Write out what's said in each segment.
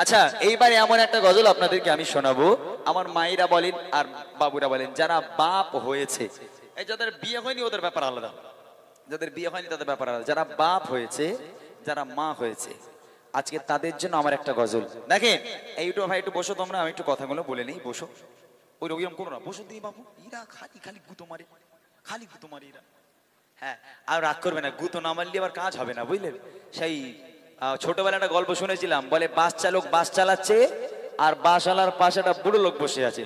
আচ্ছা, এইবারে এমন একটা গজল আপনাদেরকে আমি শোনাবো। আমার মায়েরা বলেন আর বাবুরা বলেন, যারা বাপ হয়েছে, এই যাদের বিয়ে হয়নি ওদের ব্যাপার আলাদা, যাদের বিয়ে হয়নি তাদের ব্যাপার আলাদা, যারা বাপ হয়েছে, যারা মা হয়েছে, আজকে তাদের জন্য আমার একটা গজল। দেখেন এইটু ভাই, একটু বসো তোমরা, আমি একটু কথাগুলো বলে নেই। বসো, ওই রকম করো না, বসো দিই বাবু। ইরা খালি খালি গুতো মারে, খালি গুতো মারে এরা। হ্যাঁ, আর রাগ করবে না, গুতো না মারলে আবার কাজ হবে না, বুঝলেন? সেই ছোটবেলা একটা গল্প শুনেছিলাম, বলে বাস চালক বাস চালাচ্ছে আর বাসওয়ালার পাশে একটা বুড়ো লোক বসে আছে।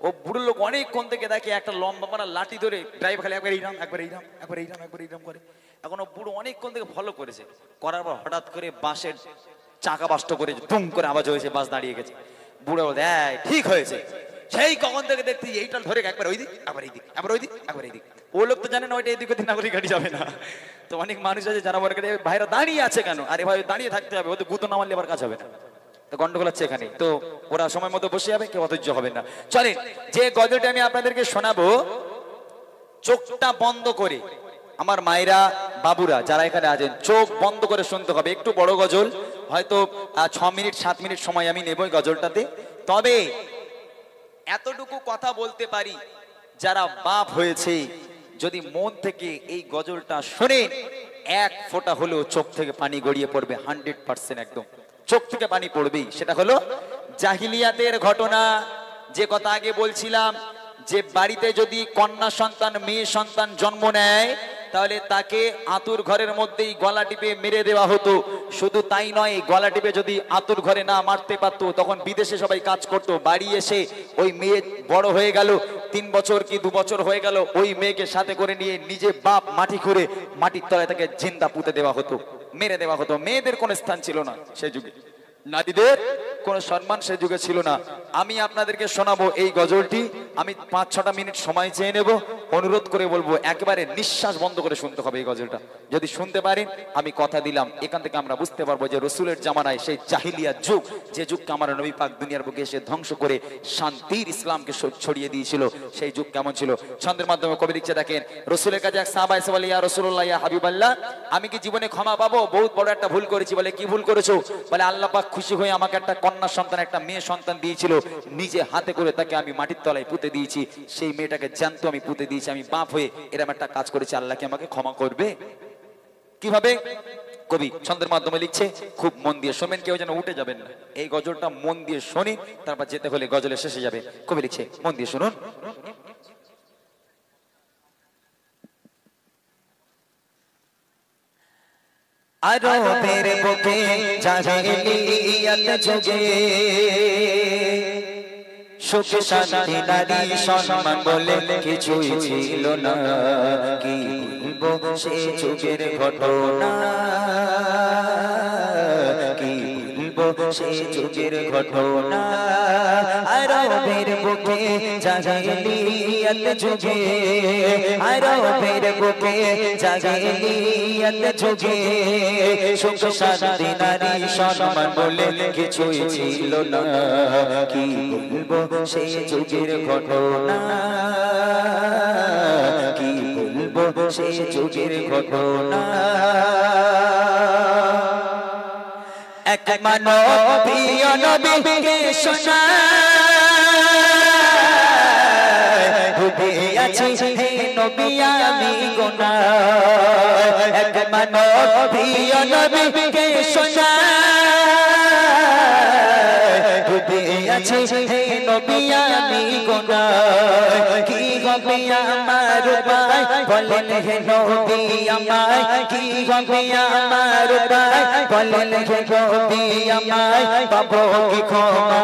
ও বুড়ো লোক অনেকক্ষণ থেকে দেখে একটা লম্বা মারা লাঠি ধরে ড্রাইভার খালি একবার এইরাম একবার এইরাম একবার এইরাম একবার এইরাম করে। এখন ও বুড়ো অনেকক্ষণ থেকে ফলো করেছে, করার পর হঠাৎ করে বাসের চাকা বাস্ট করে দুম করে আওয়াজ হয়েছে, বাস দাঁড়িয়ে গেছে। বুড়ো বলতে ঠিক হয়েছে, সেই কখন থেকে দেখতে এইটা ধরে একবার ওই দিক একবার এই দিক একবার ওই দিক একবার এই দিক। ও লোক তো জানে না ওইটা এদিক ওদিক না করে গাড়ি যাবে না। তো অনেক মানুষ আছে যারা মনে করে ভাইরা দাঁড়িয়ে আছে কেন, আরে ভাই দাঁড়িয়ে থাকতে হবে, ওদের গুতো না মারলে আবার কাজ হবে না। তো গন্ডগোল হচ্ছে এখানে। তো ওরা সময় মতো বসে যাবে, কেউ অধৈর্য হবে না। চলেন, যে গজলটা আমি আপনাদেরকে শোনাবো, চোখটা বন্ধ করে, আমার মায়েরা বাবুরা যারা এখানে আছেন, চোখ বন্ধ করে শুনতে হবে। একটু বড় গজল, হয়তো 6 মিনিট 7 মিনিট সময় আমি নেব এই গজলটাতে। তবে এতটুকু কথা বলতে পারি, যারা বাপ হয়েছে যদি মন থেকে এই গজলটা শুনে, এক ফোঁটা হলেও চোখ থেকে পানি গড়িয়ে পড়বে, 100% একদম চোখ থেকে পানি পড়বেই। সেটা হলো জাহিলিয়াতের ঘটনা। যে কথা আগে বলছিলাম, যে বাড়িতে যদি কন্যা সন্তান মেয়ে সন্তান জন্ম নেয়, তাহলে তাকে আতুর ঘরের মধ্যেই গলা টিপে মেরে দেওয়া হতো। শুধু তাই নয়, গলা টিপে যদি আতুর ঘরে না মারতে পারতো, তখন বিদেশে সবাই কাজ করতো, বাড়ি এসে ওই মেয়ে বড় হয়ে গেল, 3 বছর কি 2 বছর হয়ে গেল, ওই মেয়েকে সাথে করে নিয়ে নিজে বাপ মাটি করে মাটির তলায় তাকে জিন্দা পুঁতে দেওয়া হতো, মেরে দেওয়া হতো। মেয়েদের কোনো স্থান ছিল না সে যুগে, নারীদের কোনো সম্মান সে যুগে ছিল না। আমি আপনাদেরকে শোনাবো এই গজলটি। আমি 5-6টা মিনিট সময় চেয়ে নেব। অনুরোধ করে বলবো, একেবারে নিঃশ্বাস বন্ধ করে শুনতে হবে এই গজলটা। যদি শুনতে পারেন, আমি কথা দিলাম, এখান থেকে আমরা বুঝতে পারবো যে রসুলের জামানায় সেই জাহিলিয়া যুগ, যে যুগকে আমার নবী পাক দুনিয়ার বুকে এসে ধ্বংস করে শান্তির ইসলামকে ছড়িয়ে দিয়েছিল, সেই যুগ কেমন ছিল। ছন্দের মাধ্যমে কবি লিখছে, দেখেন, রসুলের কাছে এক সাহাবা এসে বলে, ইয়া রাসূলুল্লাহ, ইয়া হাবিবাল্লাহ, আমি কি জীবনে ক্ষমা পাবো? বহুত বড় একটা ভুল করেছি। বলে, কি ভুল করেছো? বলে, আল্লাহ পাক খুশি হয়ে আমাকে একটা কন্যা সন্তান, একটা মেয়ে সন্তান দিয়েছিল, নিজে হাতে করে তাকে আমি মাটির তলায় পুঁতে দিয়েছি, সেই মেয়েটাকে জ্যান্ত আমি পুঁতে দিয়েছি, আমি বাপ হয়ে এরকম একটা কাজ করেছি, আল্লাহ কি আমাকে ক্ষমা করবে? কিভাবে? কবি ছন্দের মাধ্যমে লিখছে, খুব মন দিয়ে শোনেন, কেউ যেন উঠে যাবেন না। এই গজলটা মন দিয়ে শুনি, তারপর যেতে হলে গজলে শেষে যাবে। কবি লিখছে, মন দিয়ে শুনুন। আরবের বুকে জাহিলিয়াত যুগে সুখ শান্তি নারী সম্মান বলে কিছুই ছিল না। কি বলবো সে যুগের ঘটনা, কি বলবো সে যুগের ঘটনা। আরবের বুকে জাহিলিয়াত যুগে, আরবের বুকে জাহিলিয়াত যুগে সুখ শান্তি নারী সম্মান বলে কিছুই ছিল না। কি বলবো সেই যুগের ঘটনা, কি বলবো সেই যুগের ঘটনা। এক মানব প্রিয় নবীকে শোনায়, ডুবে আছি হে নবী আমি গুনাহ। এক মানব প্রিয় নবীকে শোনায়, ডুবে আছি হে নবী আমি গুনাহ। কি হবে আমার উপায় বলেন হে নবী আমায়, কি হবে আমার উপায় বলেন হে নবী আমায়। পাবো কি ক্ষমা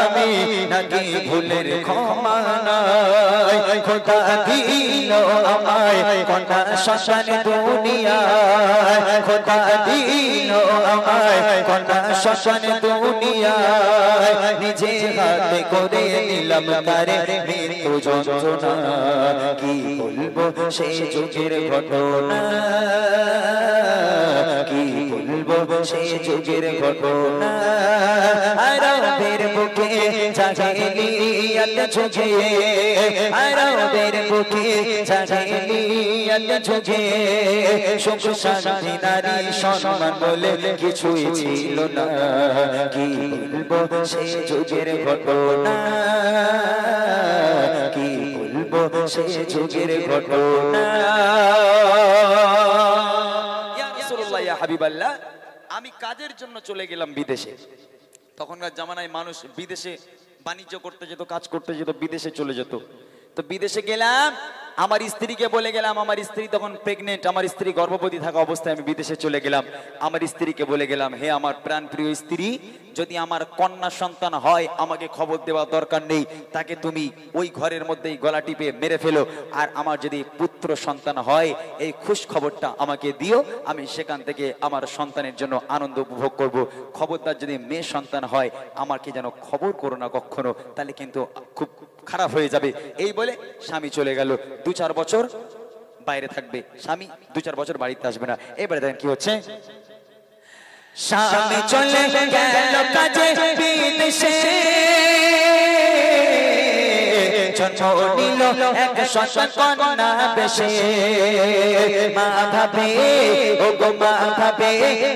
আমি নাকি ভুলের ক্ষমা নাই? খোদা দিল আমায় কন্যা সন্তান দুনিয়ায়, খোদা দিল আমায় কন্যা সন্তান দুনিয়ায়। নিজে হাতে করে নিলাম তারে মৃত্যু যন্ত্রণা। কি বলবো সেই যুগের ঘটনা, কি বলবো সেই যুগের ঘটনা। আরবের বুকে জাহিলিয়াত যুগে, আরবের বুকে জাহিলিয়াত যুগে সুখ শান্তি নারী সম্মান বলে কিছুই ছিল না। কি বলবো সে যুগের ঘটনা, কি বলবো সে যুগের ঘটনা। ইয়া রাসূলুল্লাহ, ইয়া হাবিবাল্লাহ, আমি কাজের জন্য চলে গেলাম বিদেশে। তখনকার জামানায় মানুষ বিদেশে বাণিজ্য করতে যেত, কাজ করতে যেত, বিদেশে চলে যেত। তো বিদেশে গেলাম, আমার স্ত্রীকে বলে গেলাম, আমার স্ত্রী তখন প্রেগনেন্ট, আমার স্ত্রী গর্ভবতী থাকা অবস্থায় আমি বিদেশে চলে গেলাম। আমার স্ত্রীকে বলে গেলাম, হে আমার প্রাণপ্রিয় স্ত্রী, যদি আমার কন্যা সন্তান হয় আমাকে খবর দেওয়া দরকার নেই, তাকে তুমি ওই ঘরের মধ্যেই গলা টিপে মেরে ফেলো। আর আমার যদি পুত্র সন্তান হয় এই খুশ খবরটা আমাকে দিও, আমি সেখান থেকে আমার সন্তানের জন্য আনন্দ উপভোগ করব। খবরদার যদি মেয়ে সন্তান হয় আমাকে যেন খবর করো না কখনো, তাহলে কিন্তু খুব খারাপ হয়ে যাবে। এই বলে স্বামী চলে গেল। 2-4 বছর বাইরে থাকবে স্বামী, 2-4 বছর বাড়িতে আসবে না। এবারে দেখেন কি হচ্ছে, স্বামী চলে গেল কাজে বিদেশে, জন্ম নিল এক সন্তান কন্যা বেশে। মা ভাবে, ও গো মা ভাবে,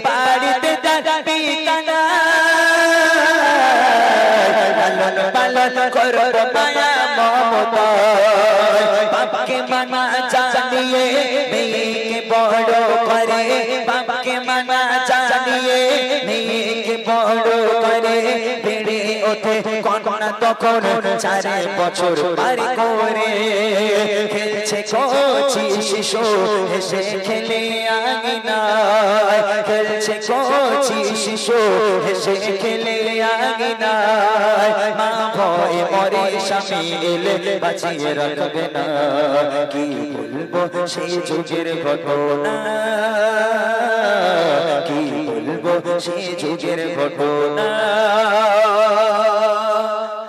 বাড়িতে তার পিতা নাই, লালন পালন করব মায়া মমতা। বাপকে মানা জানিয়ে মেয়েকে বড় করে, বাপকে মানা জানিয়ে মেয়েকে বড় করে। বেড়ে ওঠে কন্যা তখন 4 বছর পার করে, খেলছে কচি শিশু হেসে খেলে আঙিনায়, খেলছে কচি শিশু হেসে খেলে আঙিনায়। মা ভয়ে মরে স্বামী এলে বাঁচিয়ে রাখবে না, কি বলবো সেই যুগের ঘটনা, কি বলবো সেই যুগের ঘটনা।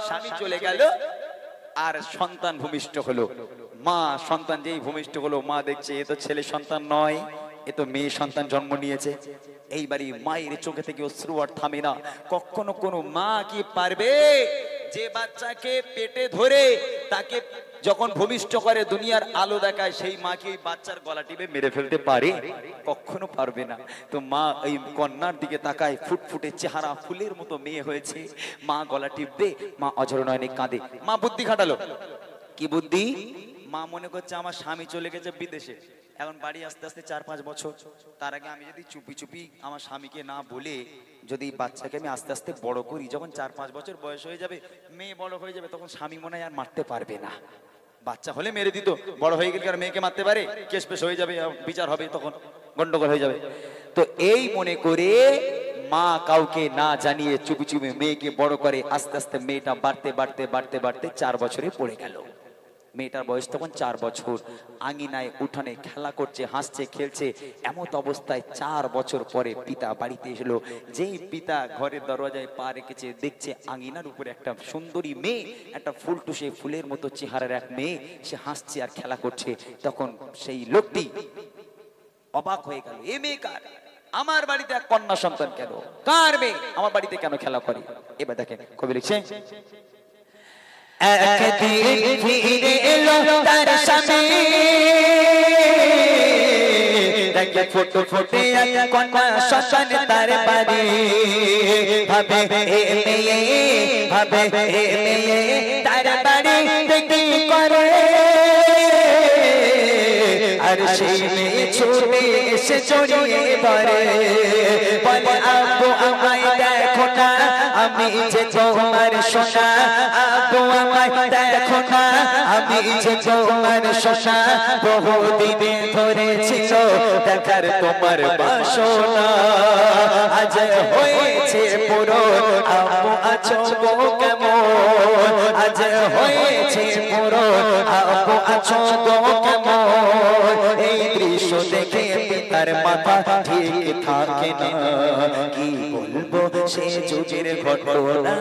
স্বামী চলে গেল আর সন্তান ভূমিষ্ঠ হলো। মা সন্তান যেই ভূমিষ্ঠ হলো, মা দেখছে এ তো ছেলে সন্তান নয়, এ তো মেয়ে সন্তান জন্ম নিয়েছে। এইবারই মায়ের চোখে থেকে অশ্রু আর থামে না। কখনো কোনো মা কি পারবে যে বাচ্চাকে পেটে ধরে তাকে যখন ভূমিষ্ঠ করে দুনিয়ার আলো দেখায়, সেই মা কি এই বাচ্চার গলা টিপে মেরে ফেলতে পারে? কখনো পারবে না। তো মা এই কন্যার দিকে তাকায়, ফুটফুটে চেহারা, ফুলের মতো মেয়ে হয়েছে। মা গলা টিপবে, মা অঝর নয়নে কাঁদে। মা বুদ্ধি খাটালো। কি বুদ্ধি? মা মনে করছে আমার স্বামী চলে গেছে বিদেশে, এখন বাড়ি আস্তে আস্তে 4-5 বছর, তার আগে আমি যদি চুপি চুপি আমার স্বামীকে না বলে যদি বাচ্চাকে আমি আস্তে আস্তে বড় করি, যখন 4-5 বছর বয়স হয়ে যাবে, মেয়ে বড় হয়ে যাবে, তখন স্বামী মনে হয় আর মারতে পারবে না। বাচ্চা হলে মেরে দিত, বড় হয়ে গেলে আর মেয়েকে মারতে পারে? কেস পেশ হয়ে যাবে, বিচার হবে, তখন গন্ডগোল হয়ে যাবে। তো এই মনে করে মা কাউকে না জানিয়ে চুপি চুপি মেয়েকে বড় করে। আস্তে আস্তে মেয়েটা বাড়তে বাড়তে বাড়তে বাড়তে 4 বছরে পড়ে গেল। মেয়েটার বয়স তখন 4 বছর। আঙিনায় উঠানে খেলা করছে, হাসছে, খেলছে। এমত অবস্থায় 4 বছর পরে পিতা বাড়িতে এসেলো। যেই পিতা ঘরের দরজায় পা রেখেছে, দেখছে আঙিনার উপরে একটা সুন্দরী মেয়ে, একটা ফুলটুসে ফুলের মতো চেহারার এক মেয়ে, সে হাসছে আর খেলা করছে। তখন সেই লোকটি অবাক হয়ে গেল, এ মেয়ে কার? আমার বাড়িতে এক কন্যা সন্তান কেন? কার মেয়ে? আমার বাড়িতে কেন খেলা করে? এবার দেখেন কবি লিখছে, একদিন ফিরে এলো তার স্বামী, দেখে ফুটে ফুটে কন্যা সন্তান তার বাড়ি। ভাবে এ মেয়ে, ভাবে এ মেয়ে তার বাড়ি দেখি করে, আর সেই মেয়ে ছুটে এসে জড়িয়ে ধরে, বলে আব্বু আমায় দেখো না, আমি যে তোমার সোনা। আব্বু আমায় দেখো না, আমি যে তোমার সোনা। বহুদিনে ধরেছিল দেখার তোমার বাসনা, আজ হয়েছে পুরো। আব্বু আছো গো কেমন? আজ হয়েছে পুরো। আব্বু আছো গো কেমন? এই দৃশ্য দেখে পিতার মাথা ঠিক থাকে না, কি বলবো সে যুগের ঘটনা,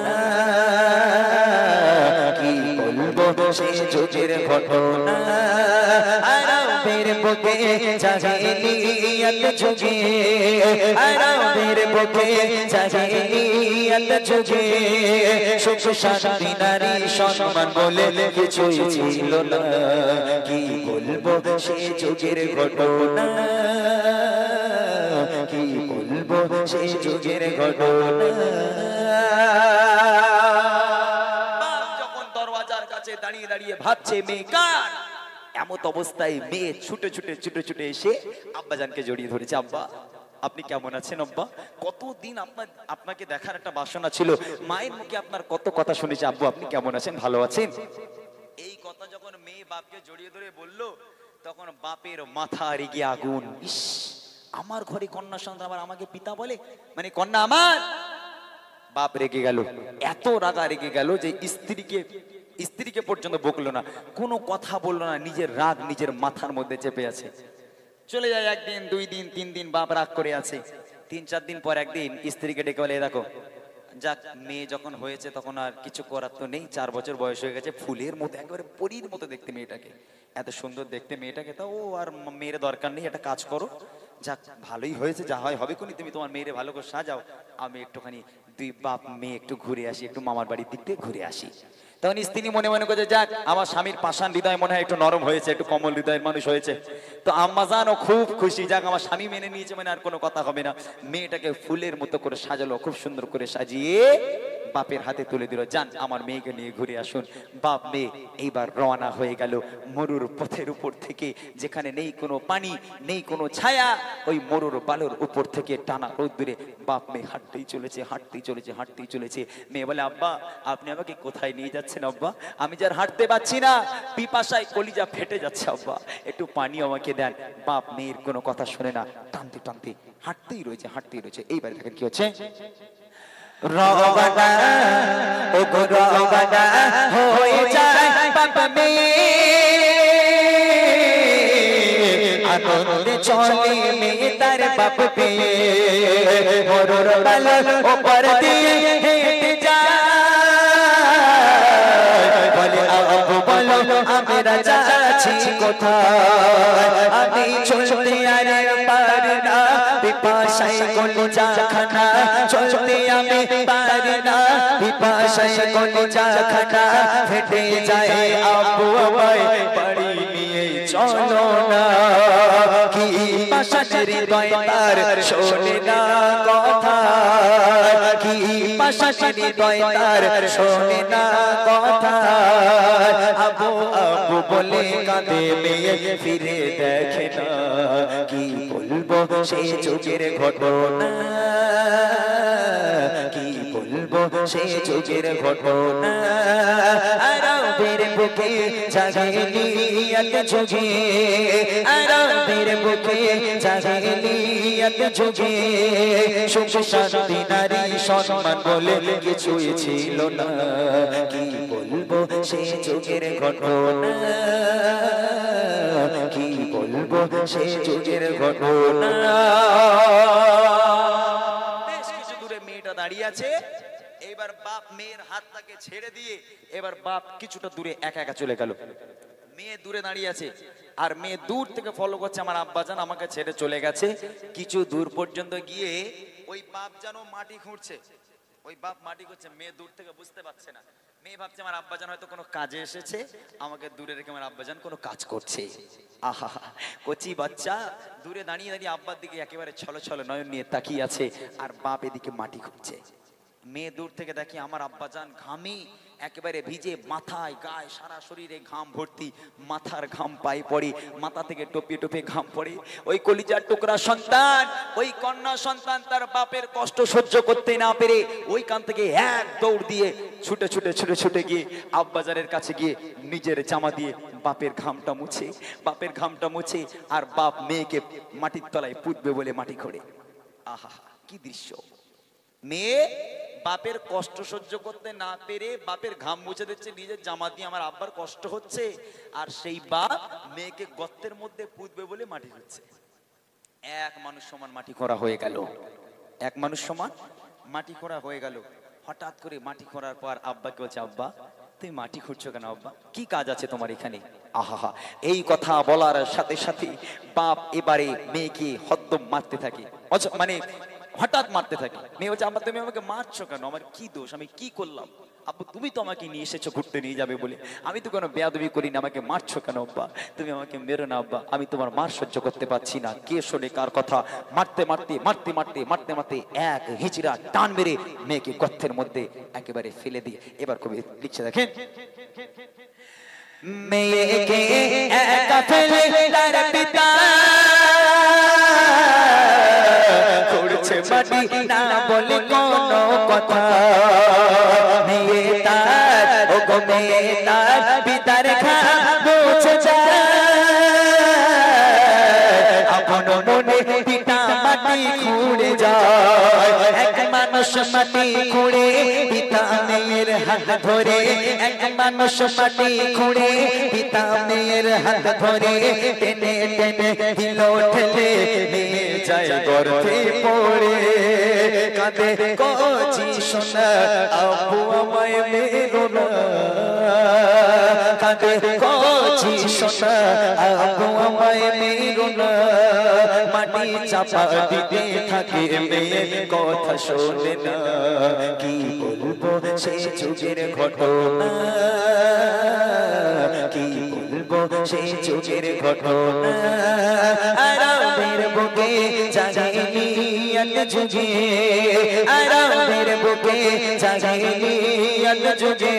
কি বলবো সে যুগের ঘটনা। আরবের বুকে জাহিলিয়াত যুগে, আরবের বুকে জাহিলিয়াত যুগে সুখ শান্তি নারী সম্মান বলে কিছুই ছিল না, কি বলবো সে যুগের ঘটনা, কি বলবো সে যুগের ঘটনা। দাঁড়িয়ে দাঁড়িয়ে ভাবছে মেয়ে কার। এমত অবস্থায় মেয়ে ছুটে ছুটে ছুটে ছুটে এসে আব্বাজানকে জড়িয়ে ধরেছে। আব্বা আপনি কেমন আছেন আব্বা? কতদিন আপনাকে দেখার একটা বাসনা ছিল, মায়ের মুখে আপনার কত কথা শুনেছি, আব্বু আপনি কেমন আছেন, ভালো আছেন? এই কথা যখন মেয়ে বাপকে জড়িয়ে ধরে বলল, তখন বাপের মাথা রেগে আগুন। ইস, আমার ঘরে কন্যা সন্তান আবার আমাকে পিতা বলে, মানে কন্যা আমার। বাপ রেগে গেল, এত রাগা রেগে গেল যে স্ত্রীকে পর্যন্ত বকলো না, কোনো কথা বললো না, নিজের রাগ নিজের মাথার মধ্যে চেপে আছে। চলে যায় একদিন, 2 দিন, 3 দিন বাপ রাগ করে আছে। 3-4 দিন পর একদিন স্ত্রীকে ডেকে বলে, দেখো যাক মেয়ে যখন হয়েছে তখন আর কিছু করার তো নেই, 4 বছর বয়স হয়ে গেছে, ফুলের মতো একেবারে পরীর মতো দেখতে মেয়েটাকে, এত সুন্দর দেখতে মেয়েটাকে, তা ও আর মেয়ের দরকার নেই, একটা কাজ করো, যাক ভালোই হয়েছে, যা হয় হবে কোনি, তুমি তোমার মেয়েরে ভালো করে সাজাও, আমি একটুখানি 2 বাপ মেয়ে একটু ঘুরে আসি, একটু মামার বাড়ির দিক থেকে ঘুরে আসি। তখন স্ত্রী মনে মনে করছে, যাক আমার স্বামীর পাষাণ হৃদয় মনে হয় একটু নরম হয়েছে, একটু কোমল হৃদয়ের মানুষ হয়েছে, তো আম্মাজানও খুব খুশি, যাক আমার স্বামী মেনে নিয়েছে, মানে আর কোনো কথা হবে না। মেয়েটাকে ফুলের মতো করে সাজালো, খুব সুন্দর করে সাজিয়ে বাপের হাতে তুলে দিল, যান আমার মেয়েকে নিয়ে ঘুরে আসুন। বাপ মেয়ে এইবার রওনা হয়ে গেল মরুর পথের উপর থেকে, যেখানে নেই কোনো পানি নেই কোনো ছায়া, ওই মরুর বালুর উপর থেকে টানা রোদ্দুরে বাপ মেয়ে হাঁটতেই চলেছে, হাঁটতেই চলেছে, হাঁটতেই চলেছে। মেয়ে বলে, আব্বা আপনি আমাকে কোথায় নিয়ে যাচ্ছেন আব্বা? আমি যার হাঁটতে পারছি না, পিপাসায় কলিজা ফেটে যাচ্ছে আব্বা, একটু পানি আমাকে দেন। বাপ মেয়ের কোনো কথা শুনে না, টানতে টানতে হাঁটতেই রয়েছে, হাঁটতেই রয়েছে। এইবার দেখেন কি হচ্ছে, রওনা ও গো রওনা হয়ে যায় বাপ মেয়ে, আনন্দে চলে মেয়ে তার বাপ পেয়ে, মরুর বালুর উপর দিয়ে হেঁটে যায়, বলে আব্বু বলো আমরা যাচ্ছি কোথায়, আমি চলতে আর পারি না, পিপাসায় কলিজা খানা, চলতে আমি পারি না, পিপাসায় কলিজা খানা ফেটে যায়, আব্বু আমায় বাড়ি নিয়ে চলো না, কি পাশাশের হৃদয় তার শোনে না কথা, কি পাশাশের হৃদয় তার শোনে না কথা, আব্বু আব্বু বলে কাঁদে মেয়ে ফিরে দেখে না, কি বলবো সে যুগের ঘটনা, কি বলবো সে যুগের ঘটনা, আরবের বুকে জাহেলিয়াত যুগে, আরবের বুকে জাহেলিয়াত যুগে, সুখ শান্তি নারী সম্মান বলে কিছুই ছিল না, কি বলবো সে যুগের ঘটনা, কি বলবো সে যুগের ঘটনা। বেশ কিছু দূরে মেয়েটা দাঁড়িয়ে আছে, এবার বাপ মেয়ের হাতটাকে ছেড়ে দিয়ে এবার বাপ কিছুটা দূরে একা একা চলে গেল। মেয়ে দূরে দাঁড়িয়ে আছে আর মেয়ে দূর থেকে ফলো করছে, আমার আব্বাজান আমাকে ছেড়ে চলে গেছে। কিছু দূর পর্যন্ত গিয়ে ওই বাপ যেন মাটি খুঁড়ছে, ওই বাপ মাটি করছে, মেয়ে দূর থেকে বুঝতে পারছে না, মেয়ে ভাবছে আমার আব্বাজান হয়তো কোনো কাজে এসেছে, আমাকে দূরে রেখে আমার আব্বাজান কোনো কাজ করছে। আহা, কচি বাচ্চা দূরে দাঁড়িয়ে দাঁড়িয়ে আব্বার দিকে একেবারে ছলো ছলো নয়ন নিয়ে তাকিয়ে আছে, আর বাপ এদিকে মাটি খুঁড়ছে। মেয়ে দূর থেকে দেখি আমার আব্বাজান ঘামে একেবারে ভিজে, মাথায় গায়ে সারা শরীরে ঘাম ভর্তি, মাথার ঘাম পায়ে পড়ে, মাথা থেকে টপিয়ে টপিয়ে ঘাম পড়ে। ওই কলিজার টুকরা সন্তান, ওই কন্যা সন্তান তার বাপের কষ্ট সহ্য করতে না পেরে ওইখান থেকে এক দৌড় দিয়ে ছুটে ছুটে ছুটে ছুটে গিয়ে আব্বাজানের কাছে গিয়ে নিজের জামা দিয়ে বাপের ঘামটা মুছে, বাপের ঘামটা মুছে, আর বাপ মেয়েকে মাটির তলায় পুঁতবে বলে মাটি খোঁড়ে। আহা, কি দৃশ্য! মেয়ে বাপের কষ্ট সহ্য করতে না পেরে বাপের ঘাম মুছে দিচ্ছে নিজের জামা দিয়ে, আমার আব্বার কষ্ট হচ্ছে, আর সেই বাপ মেয়েকে গর্তের মধ্যে পুঁতবে বলে মাটি হচ্ছে। এক মানুষ সমান মাটি খোঁড়া হয়ে গেল, এক মানুষ সমান মাটি খোঁড়া হয়ে গেল। হঠাৎ করে মাটি খোঁড়ার পর আব্বাকে বলছে, আব্বা তুমি মাটি খুঁড়ছো কেন আব্বা, কি কাজ আছে তোমার এখানে? আহা, এই কথা বলার সাথে সাথে বাপ এবারে মেয়েকে হদ্দম মারতে থাকে, মানে হঠাৎ মারতে থাকে। মেয়ে বলছে আব্বা তুমি আমাকে মারছো কেন, আমার কি দোষ, আমি কি করলাম? আব্বু তুমি তো আমাকে নিয়ে এসেছো ঘুরতে নিয়ে যাবে বলে, আমি তো কোনো বেয়াদবি করি না, আমাকে মারছো কেন আব্বা? তুমি আমাকে মেরো না আব্বা, আমি তোমার মার সহ্য করতে পারছি না। কে শোনে কার কথা? মারতে মারতে মারতে মারতে মারতে মারতে এক হিজড়া টান মেরে মেয়েকে গর্তের মধ্যে একেবারে ফেলে দিয়ে এবার কবি লিখছে দেখেন, মেয়েকে একা ফেলে তার পিতা করছে মাটি না বলে কোনো কথা। মেয়ে তার ও গো মেয়ে তার পিতার খা মুছে যায়, আপন মনে পিতা মাটি খুঁড়ে যায়। এক মানুষ মাটি খুঁড়ে পিতা মেয়ের হাত ধরে, এক মানুষ মাটি খুঁড়ে পিতা মেয়ের হাত ধরে টেনে টেনে দিল ঠেলে নিয়ে যায় গর্তে পড়ে। কাঁদে কচি সোনা আব্বু আমায় মেরো না, কাঁদে কচি সোনা আব্বু আমায় মেরো না। মাটি চাপা দিতে থাকে মেয়ে কথা শোনে না, কি বলবো সে যুগের ঘটনা, কি বলবো সে যুগের ঘটনা। আরামের বুকে জাগেনি আল যুগে, আরামের বুকে জাগেনি আল যুগে।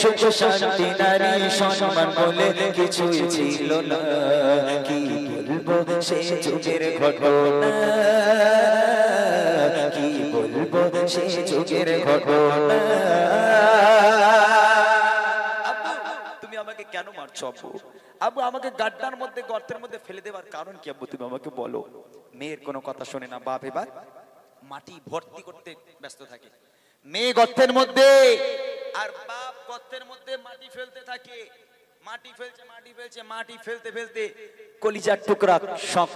সুখ শান্তি নারী সম্মান বলে কিছুই ছিল না, কি বলবো সে যুগের ঘটনা, কি বলবো সে যুগের ঘটনা। তুমি আমাকে কেন মারছো আব্বু? আব্বু আমাকে গাড্ডার মধ্যে গর্তের মধ্যে ফেলে দেওয়ার কারণ কি আব্বু? তুমি আমাকে বলো। মেয়ের কোনো কথা শোনে না বাপ, এবার মাটি ভর্তি করতে ব্যস্ত থাকে। মেয়ে গর্তের মধ্যে আর বাপ গর্তের মধ্যে মাটি ফেলতে থাকে। মাটি ফেলছে মাটি ফেলছে মাটি ফেলতে ফেলতে কলিজার টুকরা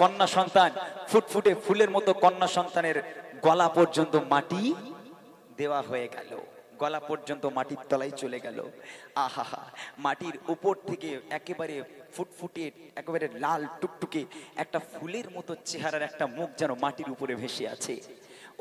কন্যা সন্তান, ফুটফুটে ফুলের মতো কন্যা সন্তানের গলা পর্যন্ত মাটি দেওয়া হয়ে গেল, গলা পর্যন্ত মাটির তলায় চলে গেল। আহা, মাটির উপর থেকে একেবারে ফুটফুটে একেবারে লাল টুকটুকে একটা ফুলের মতো চেহারার একটা মুখ যেন মাটির উপরে ভেসে আছে।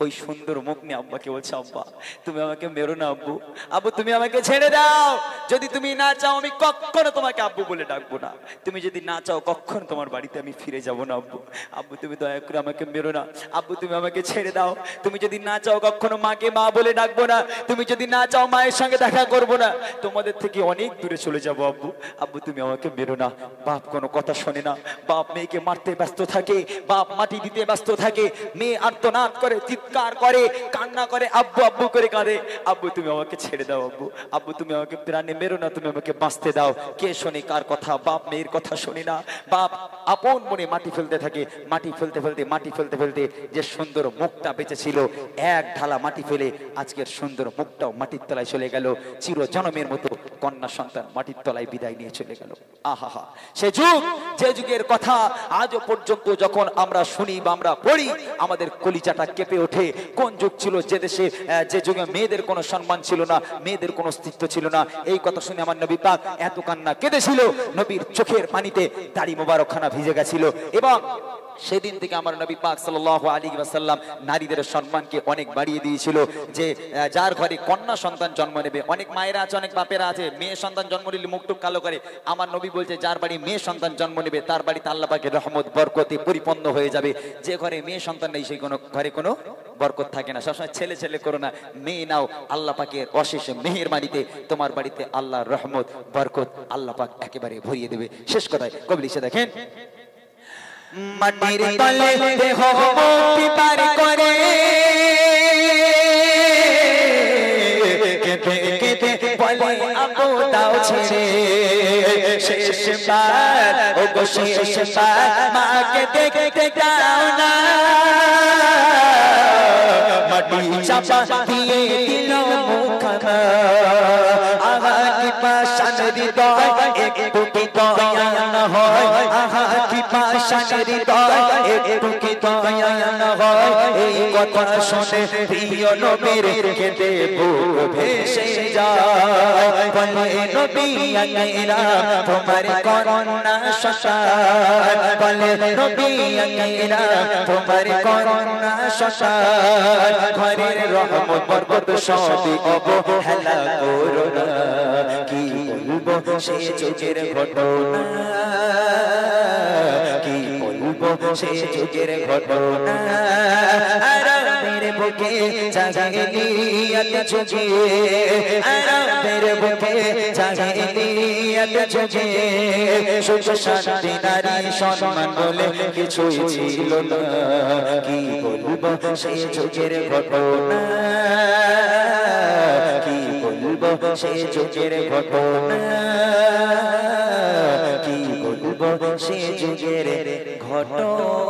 ওই সুন্দর মুখ নিয়ে আব্বাকে বলছে আব্বা তুমি আমাকে মেরো না আব্বু, আব্বু তুমি আমাকে ছেড়ে দাও। যদি তুমি না চাও আমি কখনো তোমাকে আব্বু বলে ডাকবো না, তুমি যদি না চাও কখনো তোমার বাড়িতে আমি ফিরে যাব না আব্বু। আব্বু তুমি দয়া করে আমাকে মেরো না, আব্বু তুমি আমাকে ছেড়ে দাও। তুমি যদি না চাও কখনো মাকে মা বলে ডাকবো না, তুমি যদি না চাও মায়ের সঙ্গে দেখা করবো না, তোমাদের থেকে অনেক দূরে চলে যাবো আব্বু। আব্বু তুমি আমাকে মেরো না। বাপ কোনো কথা শোনে না, বাপ মেয়েকে মারতে ব্যস্ত থাকে, বাপ মাটি দিতে ব্যস্ত থাকে। মেয়ে আর্তনাদ করে, চিৎকার করে, কান্না করে, আব্বু আব্বু করে কাঁদে। আব্বু তুমি আমাকে ছেড়ে দাও আব্বু, আব্বু তুমি আমাকে প্রাণে মেরো না, তুমি আমাকে বাঁচতে দাও। কে শোনে কার কথা? বাপ মেয়ের কথা শোনে না। বাপ আপন মনে মাটি ফেলতে থাকে, মাটি ফেলতে ফেলতে মাটি ফেলতে ফেলতে যে সুন্দর মুখটা বেঁচে ছিল, এক ঢালা মাটি ফেলে আজকের সুন্দর মুখটাও মাটির তলায় চলে গেল। চির জনমের মতো কন্যা সন্তান মাটির তলায় বিদায় নিয়ে চলে গেল। আহা, সে যুগ, যে যুগের কথা আজও পর্যন্ত যখন আমরা শুনি বা আমরা পড়ি আমাদের কলিজাটা কেঁপে ওঠে। কোন যুগ ছিল যে দেশে, যে যুগে মেয়েদের কোনো সম্মান ছিল না, মেয়েদের কোনো অস্তিত্ব ছিল না। এই কথা শুনে আমার নবী পাক এত কান্না কেঁদেছিল, নবীর চোখের পানিতে দাড়ি মোবারকখানা ভিজে গেছিল। এবং সেদিন থেকে আমার নবী পাক সাল্লাল্লাহু আলাইহি ওয়াসাল্লাম নারীদের সম্মানকে অনেক বাড়িয়ে দিয়েছিল। যে যার ঘরে কন্যা সন্তান জন্ম নেবে, অনেক মায়েরা আছে, অনেক বাপেরা আছে মেয়ে সন্তান জন্ম নিলে মুখটুক কালো করে। আমার নবী বলছে যার বাড়ি মেয়ে সন্তান জন্ম নেবে তার বাড়িতে আল্লাহ পাকের রহমত বরকতে পরিপূর্ণ হয়ে যাবে। যে ঘরে মেয়ে সন্তান নেই সেই ঘরে কোনো বরকত থাকে না। সবসময় ছেলে ছেলে করো না, মেয়ে নাও। আল্লাহ পাকের অশেষ মেহেরবানিতে তোমার বাড়িতে আল্লাহর রহমত বরকত আল্লাহ পাক একেবারে ভরিয়ে দেবে। শেষ কথায় কবি লিখে দেখেন, মাটির তলে দেহ মুক্তি পার করে কেঁদে কেঁদে বলে আব্বু দাও ছেড়ে। শেষবার ও গো শেষবার মাকে দেখতে দাও না। মাটি চাপা দিয়ে দিল মুখখানা, আহা কি পাষাণ হৃদয় একটু কি দয়া না হয় আহা কি পাশান হৃদয় একটু কি দয়া না হয় এই কথা শুনে প্রিয় নবীর কেঁদে বুক ভেসে যায় বলে নবী আকেরা তোমার করুণা শশার বলে নবী আকেরা তোমার করুণা শশার ঘরের রহমত বরকত সবই অবহেলা করো না কি বলবো সে যুগের ঘটনা কি বলবো সে যুগের ঘটনা আরামের বুকে জাহিলিয়াত যুগে আরামের বুকে জাহিলিয়াত যুগে সুখ শান্তি নারী সম্মান বলে কিছুই ছিল না কি বলবো সে যুগের ঘটনা কি বলবো সে যুগের ঘটনা কি বলবো সে যুগের ঘটনা